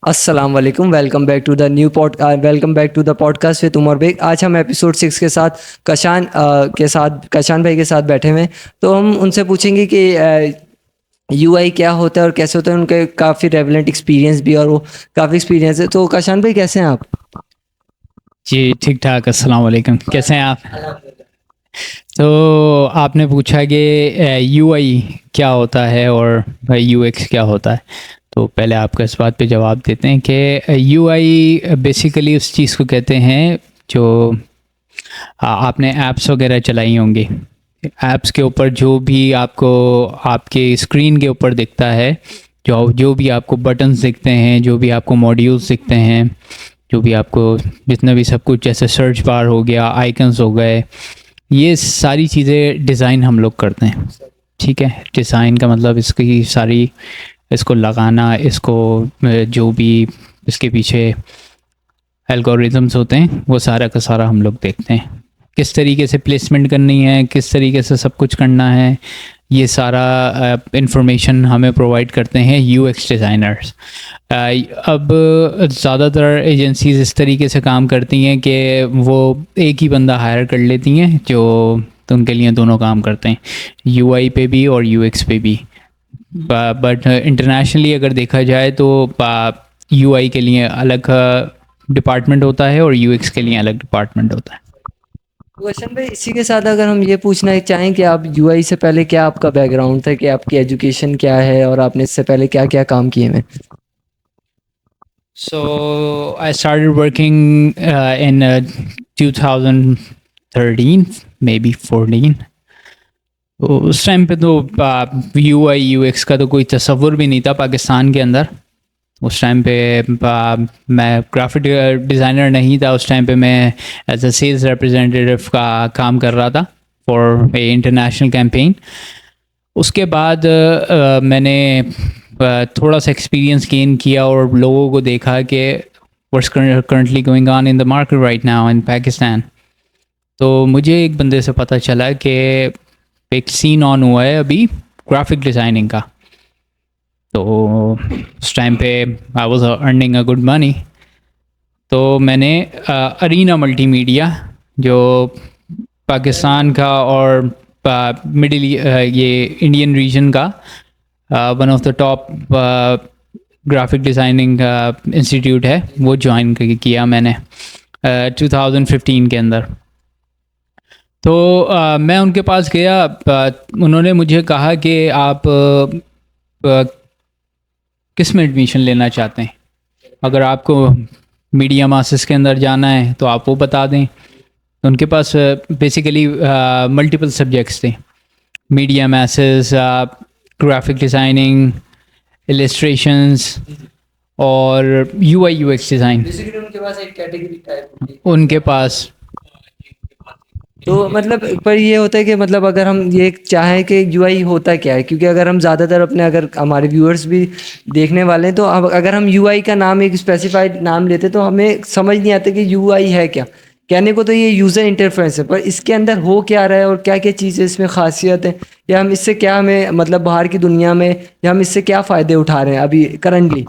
अस्सलाम वालेकुम। Welcome back to the podcast with Umar Baig. आज हम एपिसोड 6 के साथ कशान भाई के साथ बैठे हुए हैं। तो हम उनसे पूछेंगे कि यूआई क्या होता है और कैसे होता है। उनके काफ़ी रेवलेंट एक्सपीरियंस भी और वो काफ़ी एक्सपीरियंस है। तो कशान भाई कैसे हैं आप? जी ठीक ठाक। अस्सलाम वालेकुम, कैसे हैं आप? तो आपने पूछा कि यूआई क्या होता है और यूएक्स क्या होता है। तो पहले आपका इस बात पे जवाब देते हैं कि यूआई बेसिकली उस चीज़ को कहते हैं जो आपने ऐप्स वगैरह चलाई होंगी। ऐप्स के ऊपर जो भी आपको आपके स्क्रीन के ऊपर दिखता है, जो जो भी आपको बटन्स दिखते हैं, जो भी आपको मॉड्यूल्स दिखते हैं, जो भी आपको जितना भी सब कुछ जैसे सर्च बार हो गया, आइकन्स हो गए, ये सारी चीज़ें डिज़ाइन हम लोग करते हैं। ठीक है, डिज़ाइन का मतलब इसकी सारी इसको लगाना, इसको जो भी इसके पीछे एल्गोरिदम्स होते हैं वो सारा का सारा हम लोग देखते हैं। किस तरीके से प्लेसमेंट करनी है, किस तरीके से सब कुछ करना है, ये सारा इंफॉर्मेशन हमें प्रोवाइड करते हैं यूएक्स डिज़ाइनर्स। अब ज़्यादातर एजेंसीज इस तरीके से काम करती हैं कि वो एक ही बंदा हायर कर लेती हैं जो तो उनके लिए दोनों काम करते हैं, यूआई पे भी और यूएक्स पे भी। बट इंटरनेशनली अगर देखा जाए तो यूआई के लिए अलग डिपार्टमेंट होता है और यूएक्स के लिए अलग डिपार्टमेंट होता है। क्वेश्चन भाई, इसी के साथ अगर हम ये पूछना चाहें कि आप यूआई से पहले क्या आपका बैकग्राउंड था, कि आपकी एजुकेशन क्या है और आपने इससे पहले क्या क्या काम किए हैं? So I started working in 2013, maybe 14। तो उस टाइम पे तो यूआई यूएक्स का तो कोई तस्वुर भी नहीं था पाकिस्तान के अंदर। उस टाइम पे मैं ग्राफिक डिज़ाइनर नहीं था। उस टाइम पे मैं एज अ सेल्स रिप्रेजेंटेटिव का काम कर रहा था फॉर ए इंटरनेशनल कैंपेन। उसके बाद मैंने थोड़ा सा एक्सपीरियंस गेन किया और लोगों को देखा कि what's currently going on in the market right now in Pakistan. तो मुझे एक बंदे से पता चला कि एक सीन ऑन हुआ है अभी ग्राफिक डिज़ाइनिंग का। तो उस टाइम पे I was earning a good money. तो मैंने अरीना मल्टीमीडिया, जो पाकिस्तान का और मिडिल ये इंडियन रीजन का one of the top graphic designing institute है, वो ज्वाइन किया मैंने 2015 के अंदर। तो मैं उनके पास गया। उन्होंने मुझे कहा कि आप किस में एडमिशन लेना चाहते हैं, अगर आपको मीडिया मासेस के अंदर जाना है तो आप वो बता दें। तो उनके पास बेसिकली मल्टीपल सब्जेक्ट्स थे, media masses, graphic designing, illustrations और यूआई यूएक्स डिज़ाइन। उनके पास एक कैटेगरी टाइप उनके पास तो मतलब पर ये होता है कि मतलब अगर हम ये चाहें कि यूआई होता क्या है, क्योंकि अगर हम ज़्यादातर अपने अगर हमारे व्यूअर्स भी देखने वाले हैं तो अब अगर हम यूआई का नाम एक स्पेसिफाइड नाम लेते तो हमें समझ नहीं आता कि यूआई है क्या। कहने को तो ये यूज़र इंटरफेस है, पर इसके अंदर हो क्या रहा है और क्या क्या चीज़ें इसमें खासियत है, या हम इससे क्या हमें मतलब बाहर की दुनिया में या हम इससे क्या फ़ायदे उठा रहे हैं अभी करंटली।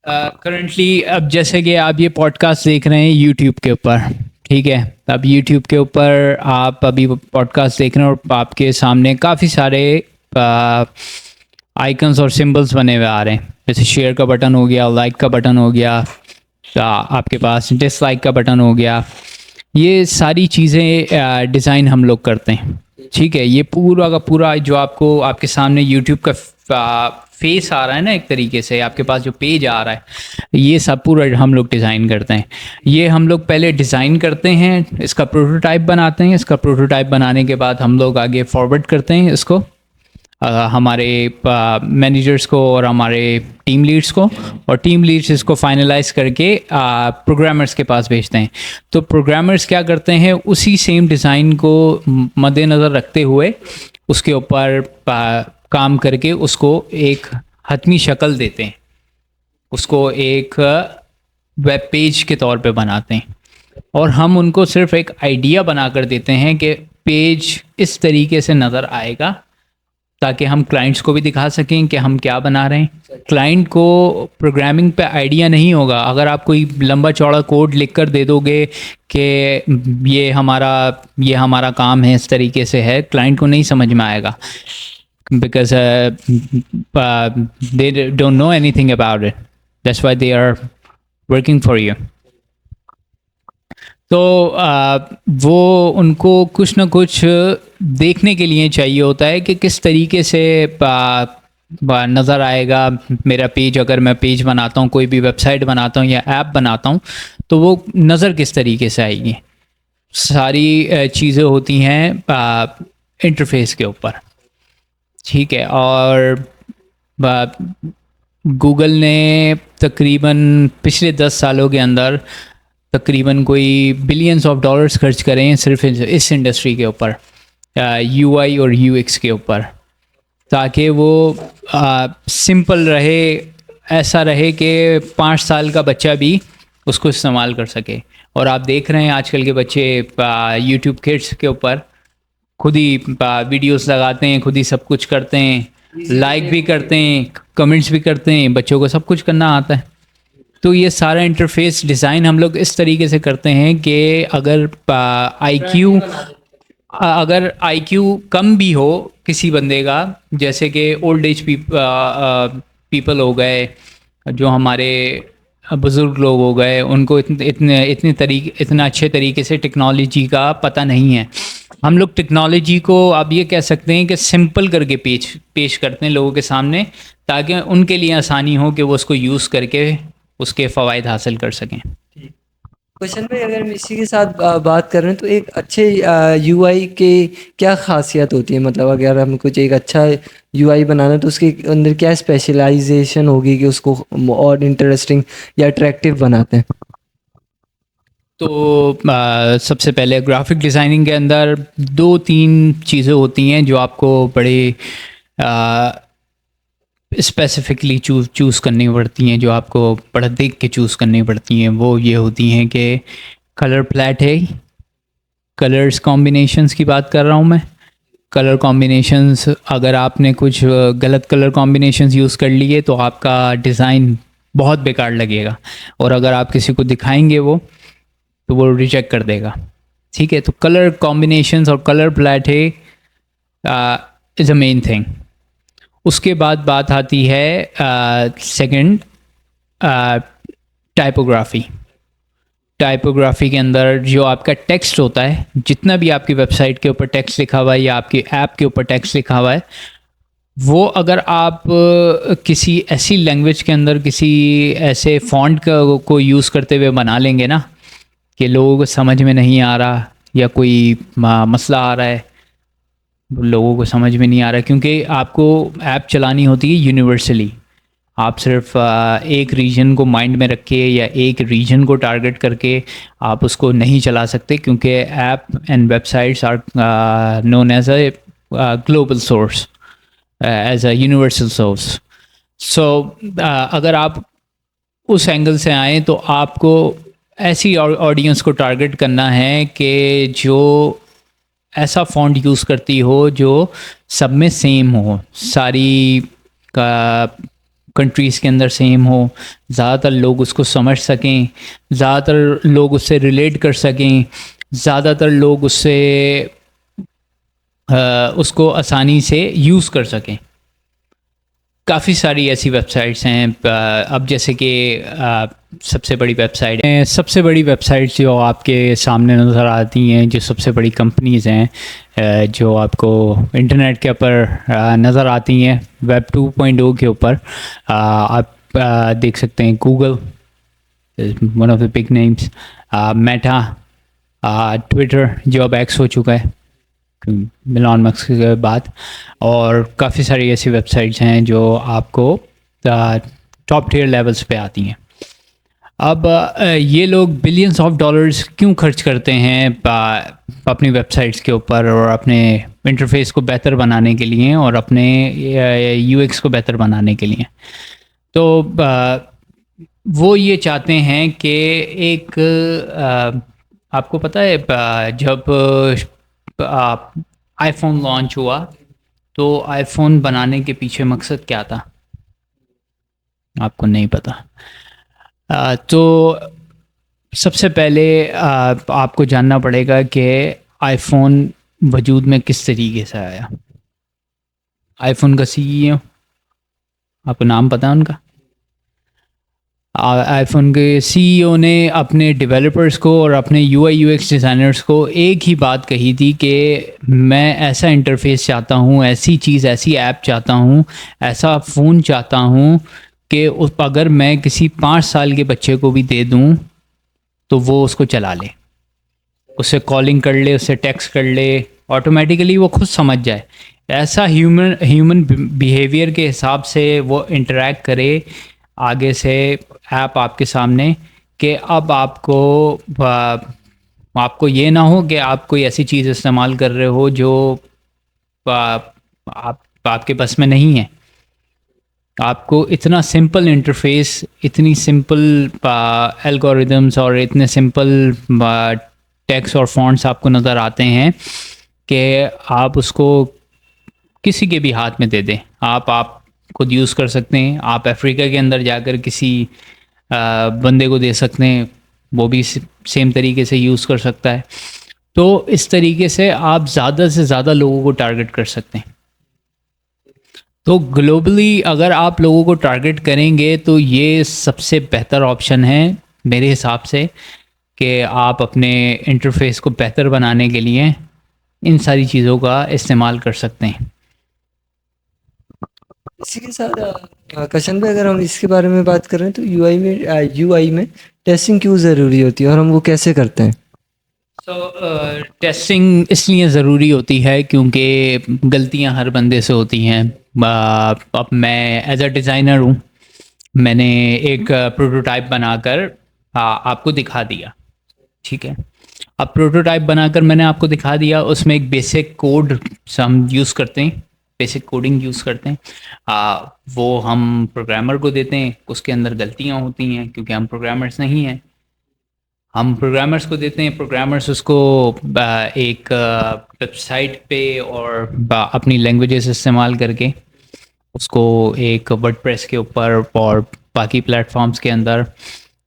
करंटली अब जैसे कि आप ये पॉडकास्ट देख रहे हैं यूट्यूब के ऊपर, ठीक है। अब यूट्यूब के ऊपर आप अभी पॉडकास्ट देख रहे हैं और आपके सामने काफ़ी सारे आइकन्स और सिंबल्स बने हुए आ रहे हैं। जैसे शेयर का बटन हो गया, लाइक का बटन हो गया, आपके पास डिसलाइक का बटन हो गया। ये सारी चीज़ें डिज़ाइन हम लोग करते हैं, ठीक है। ये पूरा का पूरा जो आपको आपके सामने यूट्यूब का फेस आ रहा है ना, एक तरीके से आपके पास जो पेज आ रहा है, ये सब पूरा हम लोग डिज़ाइन करते हैं। ये हम लोग पहले डिज़ाइन करते हैं, इसका प्रोटोटाइप बनाते हैं। इसका प्रोटोटाइप बनाने के बाद हम लोग आगे फॉरवर्ड करते हैं इसको हमारे मैनेजर्स को और हमारे टीम लीड्स को, और टीम लीड्स इसको फाइनलाइज करके प्रोग्रामर्स के पास भेजते हैं। तो प्रोग्रामर्स क्या करते हैं, उसी सेम डिज़ाइन को मद्देनज़र रखते हुए उसके ऊपर काम करके उसको एक हतमी शक्ल देते हैं, उसको एक वेब पेज के तौर पे बनाते हैं। और हम उनको सिर्फ एक आइडिया बना कर देते हैं कि पेज इस तरीके से नज़र आएगा, ताकि हम क्लाइंट्स को भी दिखा सकें कि हम क्या बना रहे हैं। क्लाइंट को प्रोग्रामिंग पे आइडिया नहीं होगा, अगर आप कोई लंबा चौड़ा कोड लिख कर दे दोगे कि ये हमारा काम है, इस तरीके से है, क्लाइंट को नहीं समझ में आएगा, because they don't know anything about it, that's why they are working for you. तो वो उनको कुछ ना कुछ देखने के लिए चाहिए होता है कि किस तरीके से नज़र आएगा मेरा पेज। अगर मैं पेज बनाता हूँ, कोई भी वेबसाइट बनाता हूँ या ऐप बनाता हूँ, तो वो नज़र किस तरीके से आएगी। सारी चीज़ें होती हैं इंटरफेस के ऊपर, ठीक है। और गूगल ने तकरीबन पिछले 10 सालों के अंदर तकरीबन कोई बिलियंस ऑफ डॉलर्स खर्च करें हैं सिर्फ इस इंडस्ट्री के ऊपर, यूआई और यूएक्स के ऊपर, ताकि वो सिंपल रहे, ऐसा रहे कि 5 साल का बच्चा भी उसको इस्तेमाल कर सके। और आप देख रहे हैं आजकल के बच्चे यूट्यूब किड्स के ऊपर खुद ही वीडियोस लगाते हैं, खुद ही सब कुछ करते हैं, लाइक भी करते हैं, कमेंट्स भी करते हैं, बच्चों को सब कुछ करना आता है। तो ये सारा इंटरफेस डिज़ाइन हम लोग इस तरीके से करते हैं कि अगर आईक्यू कम भी हो किसी बंदे का, जैसे कि ओल्ड एज पीपल हो गए, जो हमारे बुज़ुर्ग लोग हो गए, उनको इतना अच्छे तरीके से टेक्नोलॉजी का पता नहीं है। हम लोग टेक्नोलॉजी को आप ये कह सकते हैं कि सिंपल करके पेश करते हैं लोगों के सामने, ताकि उनके लिए आसानी हो कि वो उसको यूज़ करके उसके फ़वाइद हासिल कर सकें। क्वेश्चन भाई, अगर हम इसी के साथ बात कर रहे हैं तो एक अच्छे यूआई के क्या खासियत होती है? मतलब अगर हम कुछ एक अच्छा यूआई बनाना है तो उसके अंदर क्या स्पेशलाइजेशन होगी कि उसको और इंटरेस्टिंग या अट्रैक्टिव बनाते हैं? तो सबसे पहले ग्राफिक डिज़ाइनिंग के अंदर 2-3 चीज़ें होती हैं जो आपको बड़े स्पेसिफिकली चूज़ करनी पड़ती हैं, जो आपको बड़ा देख के चूज़ करनी पड़ती हैं। वो ये होती हैं कि कलर प्लेट है, कलर्स कॉम्बिनेशंस की बात कर रहा हूँ मैं। कलर कॉम्बिनेशंस, अगर आपने कुछ गलत कलर कॉम्बिनेशंस यूज़ कर लिए तो आपका डिज़ाइन बहुत बेकार लगेगा, और अगर आप किसी को दिखाएंगे वो तो वो रिजेक्ट कर देगा, ठीक है। तो कलर कॉम्बिनेशंस और कलर प्लेट है इज़ अ मेन थिंग। उसके बाद बात आती है सेकंड, टाइपोग्राफी। टाइपोग्राफी के अंदर जो आपका टेक्स्ट होता है, जितना भी आपकी वेबसाइट के ऊपर टेक्स्ट लिखा हुआ है या आपकी ऐप के ऊपर टेक्स्ट लिखा हुआ है, वो अगर आप किसी ऐसी लैंग्वेज के अंदर किसी ऐसे फॉन्ट को यूज़ करते हुए बना लेंगे ना कि लोगों को समझ में नहीं आ रहा, या कोई मसला आ रहा है, लोगों को समझ में नहीं आ रहा, क्योंकि आपको ऐप चलानी होती है यूनिवर्सली। आप सिर्फ एक रीजन को माइंड में रख के या एक रीजन को टारगेट करके आप उसको नहीं चला सकते, क्योंकि app and websites are known as a global source, as a universal source. So अगर आप उस एंगल से आएँ तो आपको ऐसी ऑडियंस को टारगेट करना है कि जो ऐसा फॉन्ट यूज़ करती हो जो सब में सेम हो, सारी कंट्रीज़ के अंदर सेम हो, ज़्यादातर लोग उसको समझ सकें, ज़्यादातर लोग उससे रिलेट कर सकें, ज़्यादातर लोग उसको आसानी से यूज़ कर सकें। काफ़ी सारी ऐसी वेबसाइट्स हैं। अब जैसे कि सबसे बड़ी वेबसाइट्स जो आपके सामने नज़र आती हैं, जो सबसे बड़ी कंपनीज़ हैं जो आपको इंटरनेट के ऊपर नज़र आती हैं वेब 2.0 के ऊपर, आप देख सकते हैं Google, one of the big names, Meta, Twitter जो अब एक्स हो चुका है एलन मस्क के बाद, और काफ़ी सारी ऐसी वेबसाइट्स हैं जो आपको टॉप टियर लेवल्स पे आती हैं। अब ये लोग बिलियंस ऑफ डॉलर्स क्यों खर्च करते हैं अपनी वेबसाइट्स के ऊपर, और अपने इंटरफेस को बेहतर बनाने के लिए और अपने यूएक्स को बेहतर बनाने के लिए? तो वो ये चाहते हैं कि एक आपको पता है जब आईफोन लॉन्च हुआ तो आईफोन बनाने के पीछे मकसद क्या था? आपको नहीं पता। तो सबसे पहले आपको जानना पड़ेगा कि आईफोन वजूद में किस तरीके से आया। आईफोन का सीईओ, आपको नाम पता है उनका? आईफोन के सीईओ ने अपने डेवलपर्स को और अपने यूआई यूएक्स डिज़ाइनर्स को एक ही बात कही थी कि मैं ऐसा इंटरफेस चाहता हूँ, ऐसी चीज़, ऐसी ऐप चाहता हूँ, ऐसा फ़ोन चाहता हूँ कि उस अगर मैं किसी 5 साल के बच्चे को भी दे दूँ तो वो उसको चला ले, उससे कॉलिंग कर ले, उससे टेक्स्ट कर ले, ऑटोमेटिकली वो खुद समझ जाए, ऐसा ह्यूमन बिहेवियर के हिसाब से वो इंटरेक्ट करे आगे से ऐप आपके सामने, कि अब आपको ये ना हो कि आप कोई ऐसी चीज़ इस्तेमाल कर रहे हो जो आपके बस में नहीं है। आपको इतना सिंपल इंटरफेस, इतनी सिंपल एल्गोरिदम्स और इतने सिंपल टेक्स्ट और फॉन्ट्स आपको नज़र आते हैं कि आप उसको किसी के भी हाथ में दे दें, आप खुद यूज़ कर सकते हैं। आप अफ्रीका के अंदर जाकर किसी बंदे को दे सकते हैं, वो भी सेम तरीके से यूज़ कर सकता है। तो इस तरीके से आप ज़्यादा से ज़्यादा लोगों को टारगेट कर सकते हैं। तो ग्लोबली अगर आप लोगों को टारगेट करेंगे तो ये सबसे बेहतर ऑप्शन है मेरे हिसाब से, कि आप अपने इंटरफेस को बेहतर बनाने के लिए इन सारी चीज़ों का इस्तेमाल कर सकते हैं। इसी के साथ कशन भाई, अगर हम इसके बारे में बात करें तो यूआई में टेस्टिंग क्यों ज़रूरी होती है और हम वो कैसे करते हैं? टेस्टिंग इसलिए ज़रूरी होती है क्योंकि गलतियां हर बंदे से होती हैं। अब मैं एज अ डिज़ाइनर हूँ, मैंने एक प्रोटोटाइप बनाकर आपको दिखा दिया, ठीक है। अब प्रोटोटाइप बनाकर मैंने आपको दिखा दिया, उसमें एक बेसिक कोड हम यूज़ करते हैं, बेसिक कोडिंग यूज़ करते हैं। वो हम प्रोग्रामर को देते हैं, उसके अंदर गलतियाँ होती हैं क्योंकि हम प्रोग्रामर्स नहीं हैं। हम प्रोग्रामर्स को देते हैं, प्रोग्रामर्स उसको एक वेबसाइट पे और अपनी लैंग्वेजेस इस्तेमाल करके उसको एक वर्डप्रेस के ऊपर और बाकी प्लेटफॉर्म्स के अंदर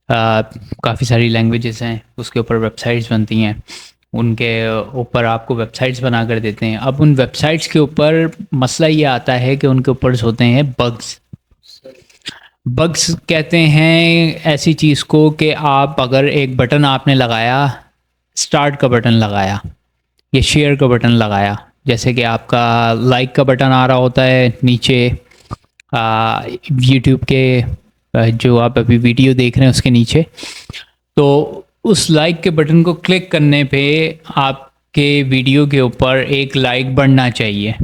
काफ़ी सारी लैंग्वेजेस हैं, उसके ऊपर वेबसाइट्स बनती हैं, उनके ऊपर आपको वेबसाइट्स बना कर देते हैं। अब उन वेबसाइट्स के ऊपर मसला ये आता है कि उनके ऊपर होते हैं बग्स। बग्स कहते हैं ऐसी चीज़ को कि आप अगर एक बटन आपने लगाया, स्टार्ट का बटन लगाया या शेयर का बटन लगाया, जैसे कि आपका लाइक का बटन आ रहा होता है नीचे यूट्यूब के जो आप अभी वीडियो देख रहे हैं उसके नीचे, तो उस लाइक के बटन को क्लिक करने पे आपके वीडियो के ऊपर एक लाइक बढ़ना चाहिए,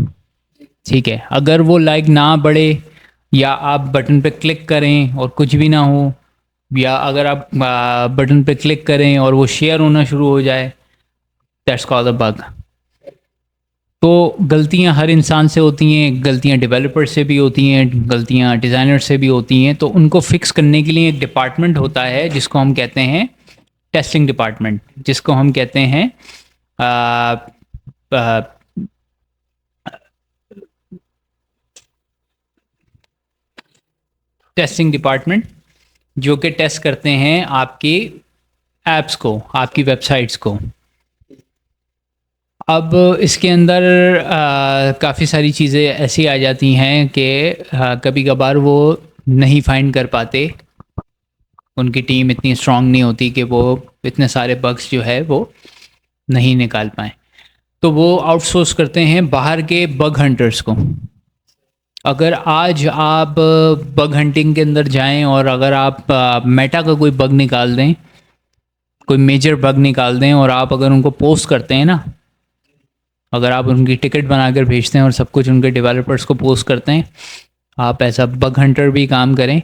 ठीक है। अगर वो लाइक ना बढ़े या आप बटन पे क्लिक करें और कुछ भी ना हो, या अगर आप बटन पे क्लिक करें और वो शेयर होना शुरू हो जाए, दैट्स कॉल्ड अ बग। तो गलतियां हर इंसान से होती हैं, गलतियां डेवलपर से भी होती हैं, गलतियां डिज़ाइनर से भी होती हैं। तो उनको फिक्स करने के लिए एक डिपार्टमेंट होता है जिसको हम कहते हैं टेस्टिंग डिपार्टमेंट, जिसको हम कहते हैं टेस्टिंग डिपार्टमेंट, जो कि टेस्ट करते हैं आपकी ऐप्स को, आपकी वेबसाइट्स को। अब इसके अंदर काफ़ी सारी चीज़ें ऐसी आ जाती हैं कि कभी कभार वो नहीं फाइंड कर पाते, उनकी टीम इतनी स्ट्रांग नहीं होती कि वो इतने सारे बग्स जो है वो नहीं निकाल पाएँ, तो वो आउटसोर्स करते हैं बाहर के बग हंटर्स को। अगर आज आप बग हंटिंग के अंदर जाएं और अगर आप मेटा का कोई बग निकाल दें, कोई मेजर बग निकाल दें, और आप अगर उनको पोस्ट करते हैं ना, अगर आप उनकी टिकट बनाकर भेजते हैं और सब कुछ उनके डेवलपर्स को पोस्ट करते हैं, आप ऐसा बग हंटर भी काम करें,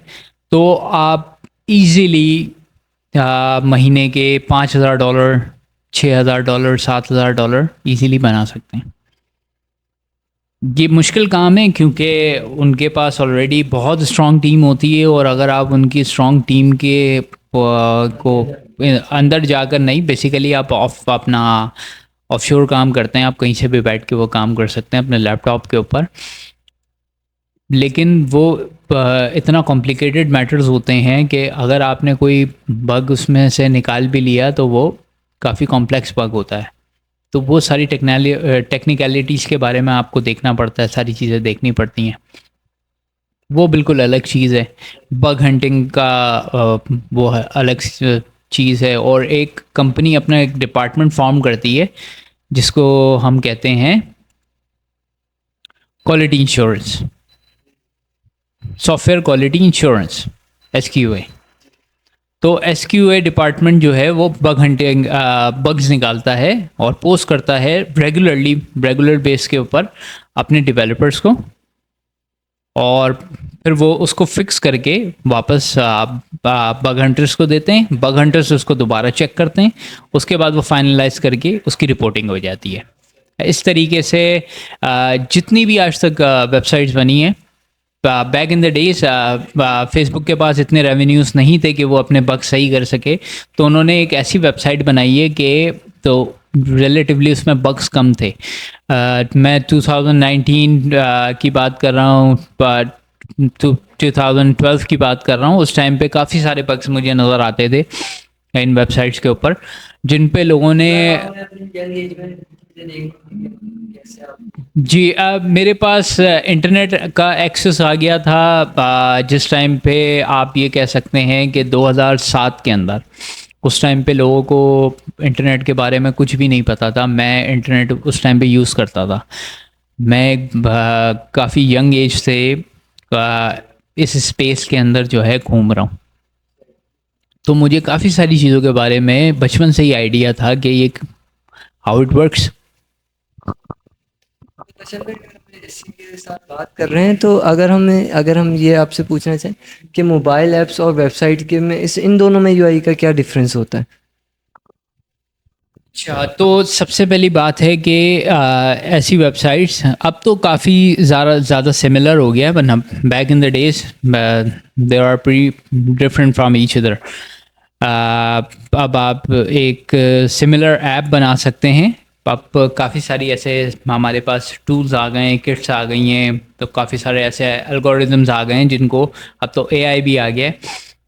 तो आप इजीली महीने के $5,000, $6,000, $7,000 इजीली बना सकते हैं। ये मुश्किल काम है क्योंकि उनके पास ऑलरेडी बहुत स्ट्रॉन्ग टीम होती है, और अगर आप उनकी स्ट्रॉन्ग टीम को अंदर जाकर नहीं, बेसिकली आप अपना ऑफशोर काम करते हैं, आप कहीं से भी बैठ के वो काम कर सकते हैं अपने लैपटॉप के ऊपर। लेकिन वो इतना कॉम्प्लिकेटेड मैटर्स होते हैं कि अगर आपने कोई बग उसमें से निकाल भी लिया तो वो काफ़ी कॉम्प्लेक्स बग होता है। तो वो सारी टेक्निकलिटीज़ के बारे में आपको देखना पड़ता है, सारी चीज़ें देखनी पड़ती हैं। वो बिल्कुल अलग चीज़ है। बग हंटिंग का वो है अलग चीज़ है। और एक कंपनी अपना एक डिपार्टमेंट फॉर्म करती है जिसको हम कहते हैं quality insurance, software quality insurance, SQA। तो SQA डिपार्टमेंट जो है वो बग हंटिंग बग्स निकालता है और पोस्ट करता है रेगुलर बेस के ऊपर अपने डेवलपर्स को, और फिर वो उसको फिक्स करके वापस बग हंटर्स को देते हैं। बग हंटर्स उसको दोबारा चेक करते हैं, उसके बाद वो फाइनलाइज करके उसकी रिपोर्टिंग हो जाती है। इस तरीके से जितनी भी आज तक वेबसाइट्स बनी हैं, back in the days Facebook के पास इतने रेवेन्यूज़ नहीं थे कि वो अपने बग सही कर सके, तो उन्होंने एक ऐसी वेबसाइट बनाई है कि तो रिलेटिवली उसमें बग्स कम थे। मैं 2019 की बात कर रहा हूँ, 2012 की बात कर रहा हूँ। उस टाइम पे काफ़ी सारे बग्स मुझे नज़र आते थे इन वेबसाइट्स के ऊपर, जिन पे लोगों ने जी मेरे पास इंटरनेट का एक्सेस आ गया था जिस टाइम पे आप ये कह सकते हैं कि 2007 के अंदर। उस टाइम पे लोगों को इंटरनेट के बारे में कुछ भी नहीं पता था। मैं इंटरनेट उस टाइम पे यूज़ करता था। मैं काफ़ी यंग एज से इस स्पेस के अंदर जो है घूम रहा हूँ, तो मुझे काफ़ी सारी चीज़ों के बारे में बचपन से ही आइडिया था कि ये हाउ इट वर्क्स। अच्छा, अगर इसी के साथ बात कर रहे हैं तो अगर हम ये आपसे पूछना चाहें कि मोबाइल ऐप्स और वेबसाइट के में इन दोनों में यूआई का क्या डिफरेंस होता है? अच्छा, तो सबसे पहली बात है कि ऐसी वेबसाइट्स अब तो काफ़ी ज़्यादा सिमिलर हो गया है, वरना back in the days there are pretty different from each other. अब आप एक सिमिलर ऐप बना सकते हैं। अब काफ़ी सारी ऐसे हमारे पास टूल्स आ गए हैं, किट्स आ गई हैं, तो काफ़ी सारे ऐसे एल्गोरिदम्स आ गए हैं जिनको अब तो AI भी आ गया है,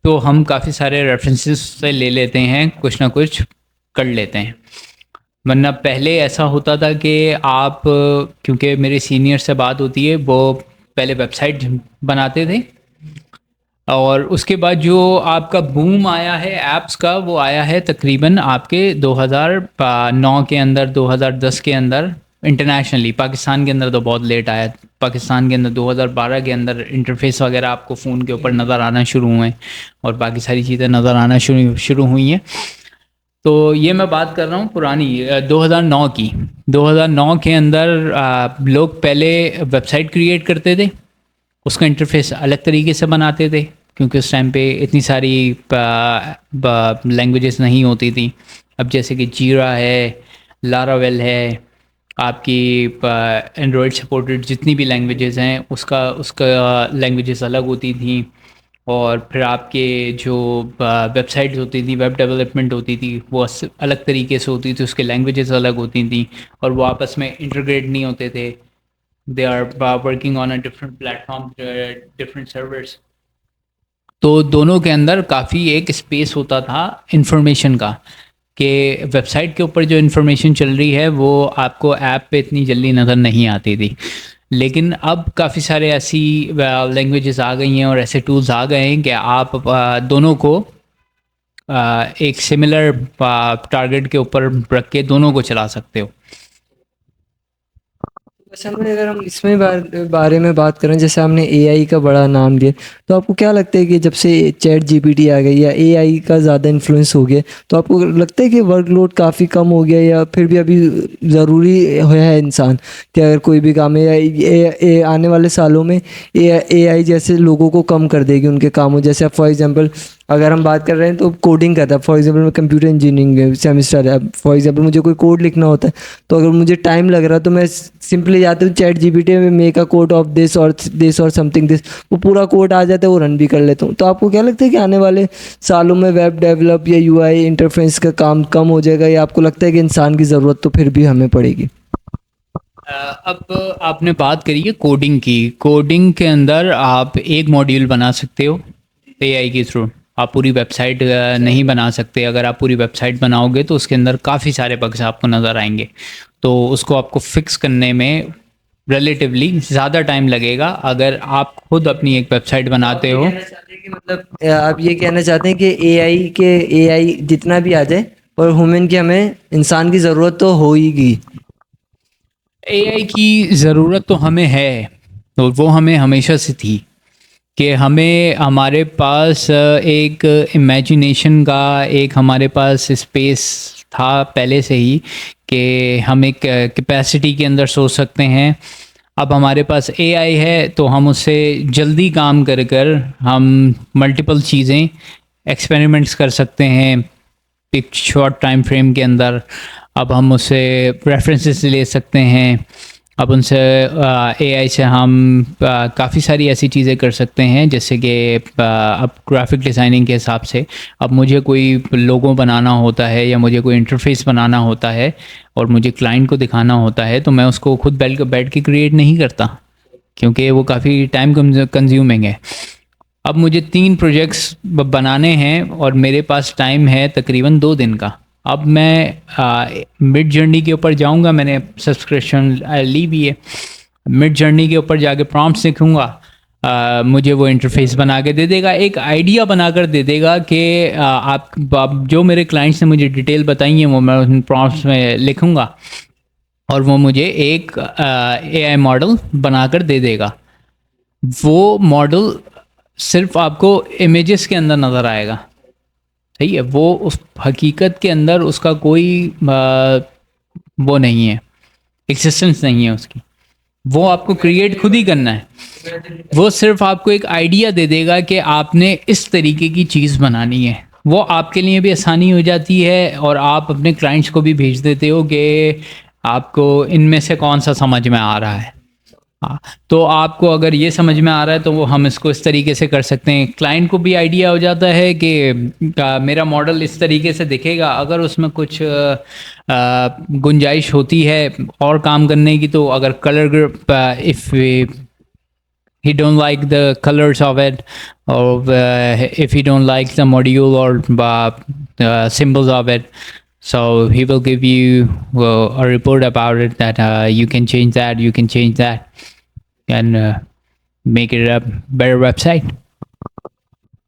तो हम काफ़ी सारे रेफरेंसेस से ले लेते हैं, कुछ ना कुछ कर लेते हैं। वरना पहले ऐसा होता था कि आप, क्योंकि मेरे सीनियर से बात होती है, वो पहले वेबसाइट बनाते थे और उसके बाद जो आपका बूम आया है ऐप्स का, वो आया है तकरीबन आपके 2009 के अंदर, 2010 के अंदर इंटरनेशनली। पाकिस्तान के अंदर तो बहुत लेट आया। पाकिस्तान के अंदर 2012 के अंदर इंटरफेस वगैरह आपको फ़ोन के ऊपर नज़र आना शुरू हुए और बाकी सारी चीज़ें नज़र आना शुरू हुई हैं। तो ये मैं बात कर रहा हूँ पुरानी 2009 की। 2009 के अंदर लोग पहले वेबसाइट क्रिएट करते थे, उसका इंटरफेस अलग तरीके से बनाते थे, क्योंकि उस टाइम पे इतनी सारी लैंग्वेजेस नहीं होती थी। अब जैसे कि जीरा है, लारावेल है, आपकी एंड्रॉयड सपोर्टेड जितनी भी लैंग्वेजेस हैं उसका लैंग्वेजेस अलग होती थी। और फिर आपके जो वेबसाइट्स होती थी, वेब डेवलपमेंट होती थी, वो अलग तरीके से होती थी, उसके लैंग्वेजेस अलग होती थी और वो आपस में इंटीग्रेट नहीं होते थे। They are working on a different platform, different servers. तो दोनों के अंदर काफ़ी एक स्पेस होता था इंफॉर्मेशन का, कि वेबसाइट के ऊपर जो इन्फॉर्मेशन चल रही है वो आपको ऐप पे इतनी जल्दी नज़र नहीं आती थी। लेकिन अब काफ़ी सारे ऐसी लैंग्वेजेस आ गई हैं और ऐसे टूल्स आ गए हैं कि आप दोनों को एक सिमिलर टारगेट के ऊपर रख के दोनों को चला सकते हो। अच्छा, अगर हम इसमें बारे में बात करें, जैसे आपने एआई का बड़ा नाम लिया, तो आपको क्या लगता है कि जब से चैट जीपीटी आ गई या एआई का ज़्यादा इन्फ्लुएंस हो गया, तो आपको लगता है कि वर्कलोड काफ़ी कम हो गया, या फिर भी अभी ज़रूरी है इंसान कि अगर कोई भी काम है, या आने वाले सालों में एआई जैसे लोगों को कम कर देगी उनके कामों? जैसे आप फॉर एग्जांपल अगर हम बात कर रहे हैं तो कोडिंग का था, फॉर एग्जांपल मैं कंप्यूटर इंजीनियरिंग सेमेस्टर है, फॉर एग्जांपल मुझे कोई कोड लिखना होता है, तो अगर मुझे टाइम लग रहा है तो मैं सिंपली जाता हूँ चैट जीपीटी में, make a code of this और समथिंग दिस, वो पूरा कोड आ जाता है, वो रन भी कर लेता हूँ। तो आपको क्या लगता है कि आने वाले सालों में वेब डेवलप या यूआई इंटरफेस का काम कम हो जाएगा, या आपको लगता है कि इंसान की ज़रूरत तो फिर भी हमें पड़ेगी? अब आपने बात करी है कोडिंग की। कोडिंग के अंदर आप एक मॉड्यूल बना सकते हो एआई के थ्रू। आप पूरी वेबसाइट नहीं बना सकते। अगर आप पूरी वेबसाइट बनाओगे तो उसके अंदर काफ़ी सारे बग्स आपको नज़र आएंगे, तो उसको आपको फिक्स करने में रिलेटिवली ज़्यादा टाइम लगेगा अगर आप खुद अपनी एक वेबसाइट बनाते हो। मतलब आप ये कहना चाहते हैं कि एआई जितना भी आ जाए और ह्यूमन की, हमें इंसान की ज़रूरत तो होगी। एआई की ज़रूरत तो हमें है, तो वो हमें हमेशा से थी कि हमें हमारे पास एक इमेजिनेशन का एक हमारे पास स्पेस था पहले से ही कि हम एक कैपेसिटी के अंदर सोच सकते हैं। अब हमारे पास एआई है तो हम उससे जल्दी काम कर कर हम मल्टीपल चीज़ें एक्सपेरिमेंट्स कर सकते हैं एक शॉर्ट टाइम फ्रेम के अंदर। अब हम उससे रेफरेंसेस ले सकते हैं। अब उनसे एआई से हम काफ़ी सारी ऐसी चीज़ें कर सकते हैं, जैसे कि अब ग्राफिक डिज़ाइनिंग के हिसाब से अब मुझे कोई लोगो बनाना होता है या मुझे कोई इंटरफेस बनाना होता है और मुझे क्लाइंट को दिखाना होता है, तो मैं उसको खुद बैठ के क्रिएट नहीं करता, क्योंकि वो काफ़ी टाइम कंज्यूमिंग है। अब मुझे 3 प्रोजेक्ट्स बनाने हैं और मेरे पास टाइम है तकरीबन 2 दिन का। अब मैं मिड जर्नी के ऊपर जाऊंगा, मैंने सब्सक्रिप्शन ली भी है। मिड जर्नी के ऊपर जाके प्रॉम्प्ट्स लिखूंगा, मुझे वो इंटरफेस बना के दे देगा, एक आइडिया बनाकर दे देगा कि आप जो मेरे क्लाइंट्स ने मुझे डिटेल बताई है वो मैं उन प्रॉम्प्ट्स में लिखूंगा और वो मुझे एक एआई मॉडल बनाकर दे देगा। वो मॉडल सिर्फ आपको इमेजेस के अंदर नज़र आएगा, सही है। वो उस हकीकत के अंदर उसका कोई वो नहीं है, एक्सिस्टेंस नहीं है उसकी। वो आपको क्रिएट खुद ही करना है। वो सिर्फ आपको एक आइडिया दे देगा कि आपने इस तरीके की चीज़ बनानी है। वो आपके लिए भी आसानी हो जाती है और आप अपने क्लाइंट्स को भी भेज देते हो कि आपको इनमें से कौन सा समझ में आ रहा है। हाँ, तो आपको अगर ये समझ में आ रहा है तो वो हम इसको इस तरीके से कर सकते हैं। क्लाइंट को भी आइडिया हो जाता है कि मेरा मॉडल इस तरीके से दिखेगा। अगर उसमें कुछ गुंजाइश होती है और काम करने की, तो अगर colour group if he don't like the colors of it, or if he don't like the module or symbols of it, so he will give you a report about it that you can change that, you can change that and make it a better website.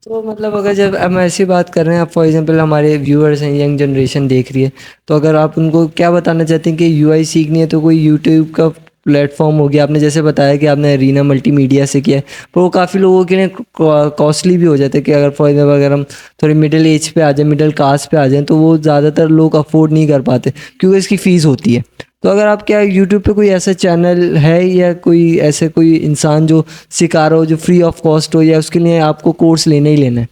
तो मतलब अगर जब हम ऐसी बात कर रहे हैं, आप फॉर एग्जांपल हमारे व्यूअर्स हैं, यंग जनरेशन देख रही है, तो अगर आप उनको क्या बताना चाहते हैं कि यूआई सीखनी है तो कोई यूट्यूब का प्लेटफॉर्म हो गया। आपने जैसे बताया कि आपने अरीना मल्टीमीडिया से किया है, पर वो काफ़ी लोगों के लिए कॉस्टली भी हो जाता है कि अगर फॉर एग्जाम्पल अगर हम थोड़ी मिडिल एज पे आ जाए, मिडिल कास्ट पे आ जाएँ, तो वो ज़्यादातर लोग अफोर्ड नहीं कर पाते क्योंकि इसकी फ़ीस होती है। तो अगर आप क्या यूट्यूब पे कोई ऐसा चैनल है या कोई ऐसे कोई इंसान जो सिखा रहा हो, जो फ्री ऑफ कॉस्ट हो, या उसके लिए आपको कोर्स लेना ही लेना है?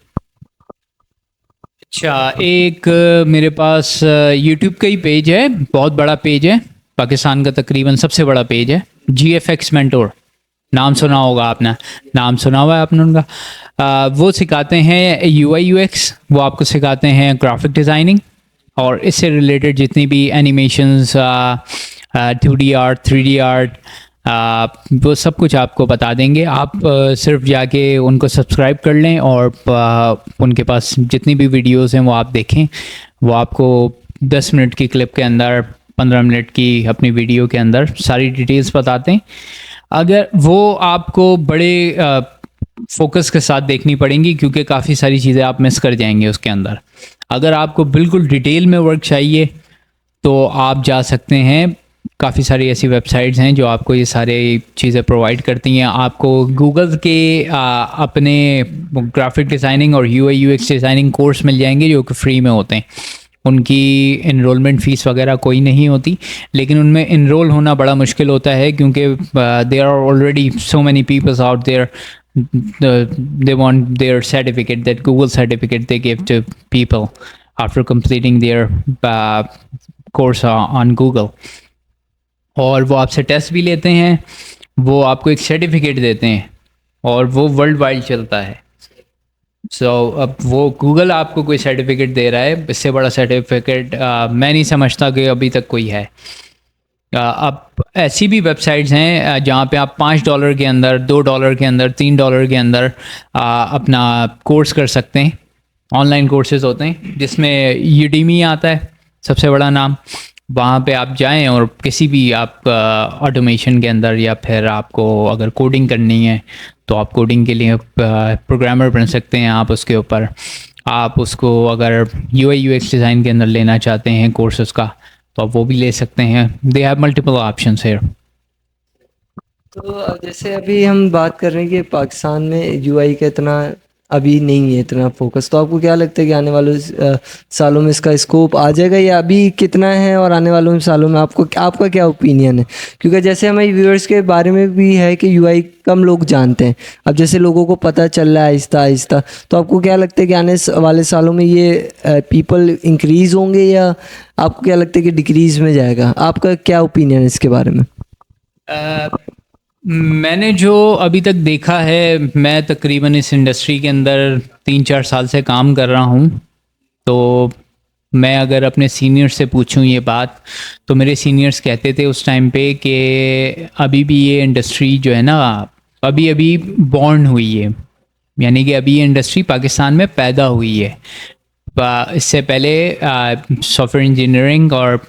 अच्छा, एक मेरे पास यूट्यूब का ही पेज है, बहुत बड़ा पेज है, पाकिस्तान का तकरीबन सबसे बड़ा पेज है, GFX मेंटोर। नाम सुना होगा आपने, नाम सुना हुआ है आपने उनका। वो सिखाते हैं UI UX, वो आपको सिखाते हैं ग्राफिक डिज़ाइनिंग और इससे रिलेटेड जितनी भी animations, 2D art, 3D art, वो सब कुछ आपको बता देंगे। आप सिर्फ जाके उनको सब्सक्राइब कर लें और उनके पास जितनी भी वीडियोस हैं वो आप देखें। वो आपको 10 मिनट की क्लिप के अंदर, 15 मिनट की अपनी वीडियो के अंदर सारी डिटेल्स बताते हैं। अगर वो आपको बड़े फोकस के साथ देखनी पड़ेंगी क्योंकि काफ़ी सारी चीज़ें आप मिस कर जाएंगे उसके अंदर। अगर आपको बिल्कुल डिटेल में वर्क चाहिए तो आप जा सकते हैं, काफ़ी सारी ऐसी वेबसाइट्स हैं जो आपको ये सारे चीज़ें प्रोवाइड करती हैं। आपको गूगल के अपने ग्राफिक डिज़ाइनिंग और UI UX डिज़ाइनिंग कोर्स मिल जाएंगे जो कि फ्री में होते हैं। उनकी इनरोलमेंट फ़ीस वगैरह कोई नहीं होती, लेकिन उनमें इनरोल होना बड़ा मुश्किल होता है क्योंकि there are already so many peoples out there they want their certificate, that Google certificate they give to people after completing their course on Google. और वो आपसे टेस्ट भी लेते हैं, वो आपको एक सर्टिफिकेट देते हैं और वो वर्ल्ड वाइड चलता है. अब वो गूगल आपको कोई सर्टिफिकेट दे रहा है, इससे बड़ा सर्टिफिकेट मैं नहीं समझता कि अभी तक कोई है. अब ऐसी भी वेबसाइट्स हैं जहाँ पे आप $5 के अंदर, $2 के अंदर, $3 के अंदर अपना कोर्स कर सकते हैं. ऑनलाइन कोर्सेज होते हैं जिसमें यूडीमी आता है सबसे बड़ा नाम. वहाँ पे आप जाएं और किसी भी आप ऑटोमेशन के अंदर, या फिर आपको अगर कोडिंग करनी है तो आप कोडिंग के लिए प्रोग्रामर बन सकते हैं. आप उसके ऊपर आप उसको अगर UI UX डिज़ाइन के अंदर लेना चाहते हैं कोर्स उसका, तो आप वो भी ले सकते हैं. They have multiple options here. तो जैसे अभी हम बात कर रहे हैं कि पाकिस्तान में UI का इतना अभी नहीं है इतना फोकस, तो आपको क्या लगता है कि आने वाले सालों में इसका स्कोप आ जाएगा, या अभी कितना है और आने वालों सालों में आपका क्या ओपिनियन है? क्योंकि जैसे हमारे व्यूअर्स के बारे में भी है कि UI कम लोग जानते हैं, अब जैसे लोगों को पता चल रहा है आहिस्ता आहिस्ता, तो आपको क्या लगता है कि आने वाले सालों में ये पीपल इंक्रीज़ होंगे, या आपको क्या लगता है कि डिक्रीज़ में जाएगा? आपका क्या ओपिनियन है इसके बारे में? मैंने जो अभी तक देखा है, मैं तकरीबन इस इंडस्ट्री के अंदर 3-4 साल से काम कर रहा हूँ. तो मैं अगर अपने सीनियर्स से पूछूं ये बात, तो मेरे सीनियर्स कहते थे उस टाइम पे कि अभी भी ये इंडस्ट्री जो है ना, अभी अभी बॉर्न हुई है. यानी कि अभी ये इंडस्ट्री पाकिस्तान में पैदा हुई है. इससे पहले सॉफ्टवेयर इंजीनियरिंग और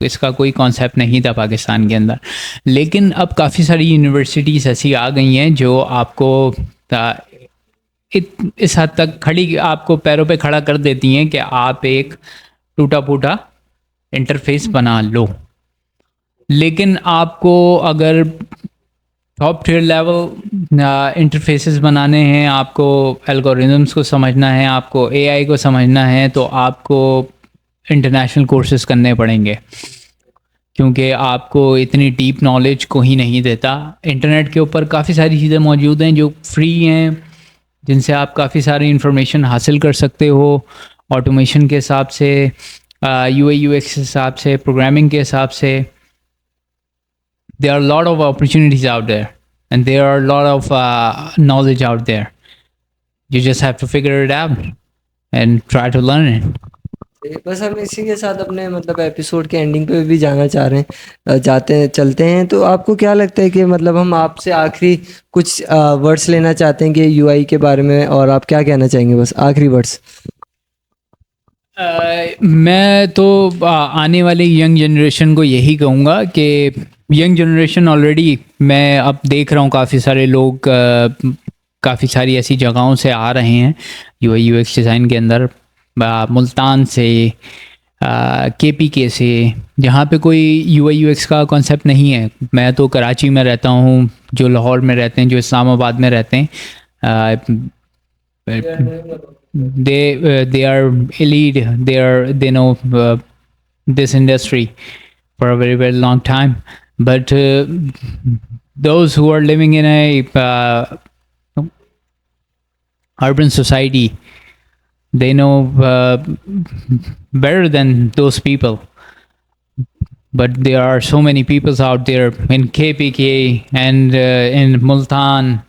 इसका कोई कॉन्सेप्ट नहीं था पाकिस्तान के अंदर. लेकिन अब काफ़ी सारी यूनिवर्सिटीज़ ऐसी आ गई हैं जो आपको इस हद तक आपको पैरों पे खड़ा कर देती हैं कि आप एक टूटा फूटा इंटरफेस बना लो. लेकिन आपको अगर टॉप टियर लेवल इंटरफेसेस बनाने हैं, आपको एल्गोरिथम्स को समझना है, आपको AI को समझना है, तो आपको इंटरनेशनल कोर्सेज करने पड़ेंगे, क्योंकि आपको इतनी डीप नॉलेज को ही नहीं देता. इंटरनेट के ऊपर काफ़ी सारी चीज़ें मौजूद हैं जो फ्री हैं, जिनसे आप काफ़ी सारी इंफॉर्मेशन हासिल कर सकते हो. ऑटोमेशन के हिसाब से, UI UX के हिसाब से, प्रोग्रामिंग के हिसाब से. There are a lot of opportunities out there, and there are a lot of knowledge out there. You just have to figure it out and try to learn it. बस हम इसी के साथ अपने मतलब एपिसोड के एंडिंग पे भी जाना चाह रहे हैं, चलते हैं. तो आपको क्या लगता है कि मतलब हम आपसे आखिरी कुछ वर्ड्स लेना चाहते हैं कि UI के बारे में, और आप क्या कहना चाहेंगे? बस आखिरी वर्ड्स. मैं तो आने वाली यंग जनरेशन को यही कहूँगा कि यंग जनरेशन ऑलरेडी, मैं अब देख रहा हूँ काफ़ी सारे लोग काफ़ी सारी ऐसी जगहों से आ रहे हैं UI UX डिज़ाइन के अंदर. मुल्तान से, KPK से, जहाँ पे कोई UI UX का कॉन्सेप्ट नहीं है. मैं तो कराची में रहता हूँ, जो लाहौर में रहते हैं, जो इस्लामाबाद में रहते हैं, they are elite, they know this industry for a very, very long time. But those who are living in a urban society, they know better than those people. But there are so many people out there in KPK and in Multan.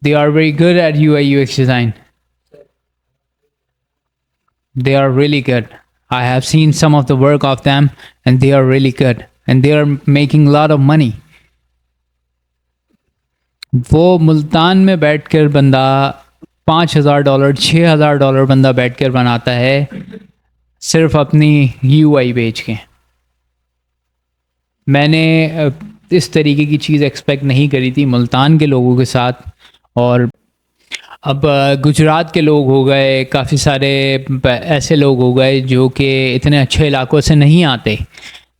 They are very good at UI UX design. They are really good. I have seen some of the work of them, and they are really good, and they are making a lot of money. वो मुल्तान में बैठकर बंदा $5,000 $6,000 बंदा बैठकर बनाता है सिर्फ अपनी UI बेच के. मैंने इस तरीके की चीज़ एक्सपेक्ट नहीं करी थी मुल्तान के लोगों के साथ. और अब गुजरात के लोग हो गए, काफ़ी सारे ऐसे लोग हो गए जो कि इतने अच्छे इलाकों से नहीं आते,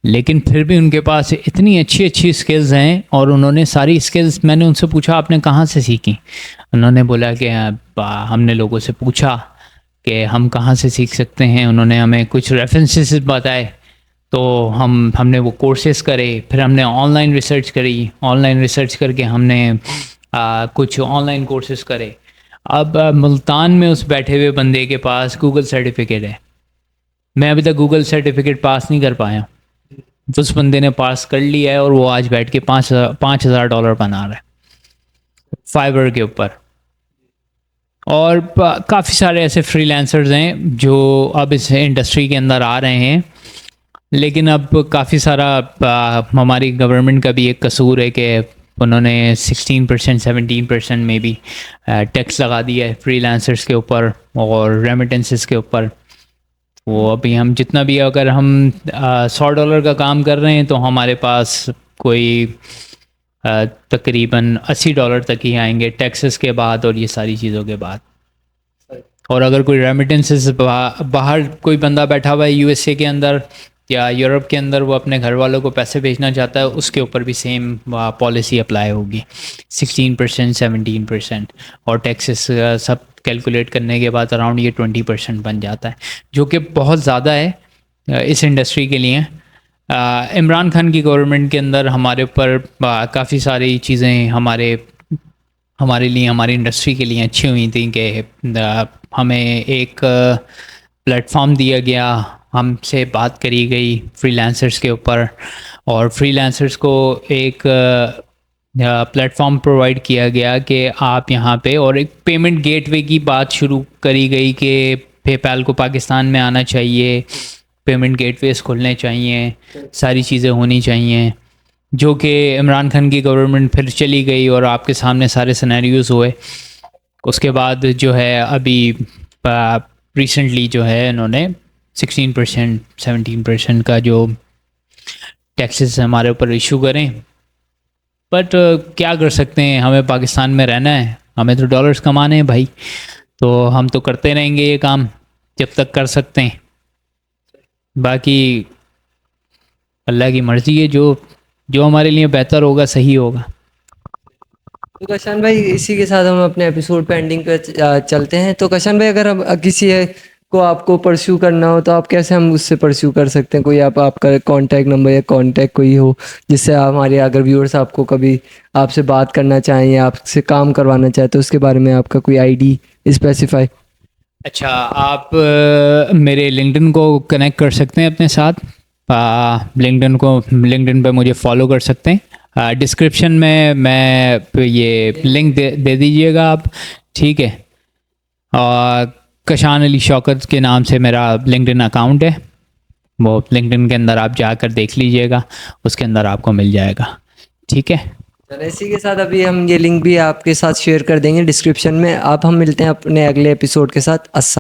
लेकिन फिर भी उनके पास इतनी अच्छी अच्छी स्किल्स हैं. और उन्होंने सारी स्किल्स, मैंने उनसे पूछा आपने कहाँ से सीखी? उन्होंने बोला कि हमने लोगों से पूछा कि हम कहाँ से सीख सकते हैं. उन्होंने हमें कुछ रेफरेंसेस बताए, तो हमने वो कोर्सेज़ करे, फिर हमने ऑनलाइन रिसर्च करी, ऑनलाइन रिसर्च करके हमने कुछ ऑनलाइन कोर्सेज़ करे। अब मुल्तान में उस बैठे हुए बंदे के पास गूगल सर्टिफिकेट है, मैं अभी तक गूगल सर्टिफिकेट पास नहीं कर पाया, तो उस बंदे ने पास कर लिया है और वो आज बैठ के $5,000 बना रहा है फाइवर के ऊपर। और काफ़ी सारे ऐसे फ्रीलांसर्स हैं जो अब इस इंडस्ट्री के अंदर आ रहे हैं, लेकिन अब काफ़ी सारा हमारी गवर्नमेंट का भी एक कसूर है कि उन्होंने 16% 17% में भी टैक्स लगा दिया है फ्रीलांसर्स के ऊपर और रेमिटेंसेस के ऊपर। वो अभी हम जितना भी, अगर हम $100 का काम कर रहे हैं तो हमारे पास कोई तकरीबन $80 तक ही आएंगे टैक्सेस के बाद और ये सारी चीज़ों के बाद। और अगर कोई रेमिटेंसेस बाहर कोई बंदा बैठा हुआ है यूएसए के अंदर या यूरोप के अंदर, वो अपने घर वालों को पैसे भेजना चाहता है, उसके ऊपर भी सेम पॉलिसी अप्लाई होगी 16% 17%, और टैक्सेस सब कैलकुलेट करने के बाद अराउंड ये 20% बन जाता है, जो कि बहुत ज़्यादा है इस इंडस्ट्री के लिए। इमरान खान की गवर्नमेंट के अंदर हमारे ऊपर काफ़ी सारी चीज़ें हमारे लिए, हमारी इंडस्ट्री के लिए अच्छी हुई थी कि हमें एक प्लेटफॉर्म दिया गया, हमसे बात करी गई फ्रीलांसर्स के ऊपर, और फ्रीलांसर्स को एक प्लेटफॉर्म प्रोवाइड किया गया कि आप यहाँ पे, और एक पेमेंट गेटवे की बात शुरू करी गई कि पेपैल को पाकिस्तान में आना चाहिए, पेमेंट गेटवेज खुलने चाहिए, सारी चीज़ें होनी चाहिए, जो कि इमरान खान की गवर्नमेंट फिर चली गई और आपके सामने सारे सिनेरियोज़ हुए। उसके बाद जो है अभी रिसेंटली जो है इन्होंने 16% 17% का जो टैक्सेस हमारे ऊपर इशू करें, बट क्या कर सकते हैं, हमें पाकिस्तान में रहना है, हमें तो डॉलर्स कमाने हैं भाई, तो हम तो करते रहेंगे ये काम जब तक कर सकते हैं। बाकी अल्लाह की मर्ज़ी है, जो हमारे लिए बेहतर होगा सही होगा। तो कशान भाई, इसी के साथ हम अपने एपिसोड पे एंडिंग पे चलते हैं। तो कशान भाई, अगर हम किसी को आपको परस्यू करना हो तो आप कैसे हम उससे परस्यू कर सकते हैं? कोई आपका कांटेक्ट नंबर या कांटेक्ट कोई हो जिससे हमारे अगर व्यूअर्स आपको कभी आपसे बात करना चाहें या आपसे काम करवाना चाहें तो उसके बारे में आपका कोई आईडी स्पेसिफाई? अच्छा, आप मेरे लिंक्डइन को कनेक्ट कर सकते हैं अपने साथ, लिंक्डइन पे मुझे फॉलो कर सकते हैं। डिस्क्रिप्शन में मैं ये लिंक दे दीजिएगा आप, ठीक है। और कशान अली शौकत के नाम से मेरा लिंक्डइन अकाउंट है, वो लिंक्डइन के अंदर आप जाकर देख लीजिएगा, उसके अंदर आपको मिल जाएगा, ठीक है। तो इसी के साथ अभी हम ये लिंक भी आपके साथ शेयर कर देंगे डिस्क्रिप्शन में। आप हम मिलते हैं अपने अगले एपिसोड के साथ। अस्सलाम।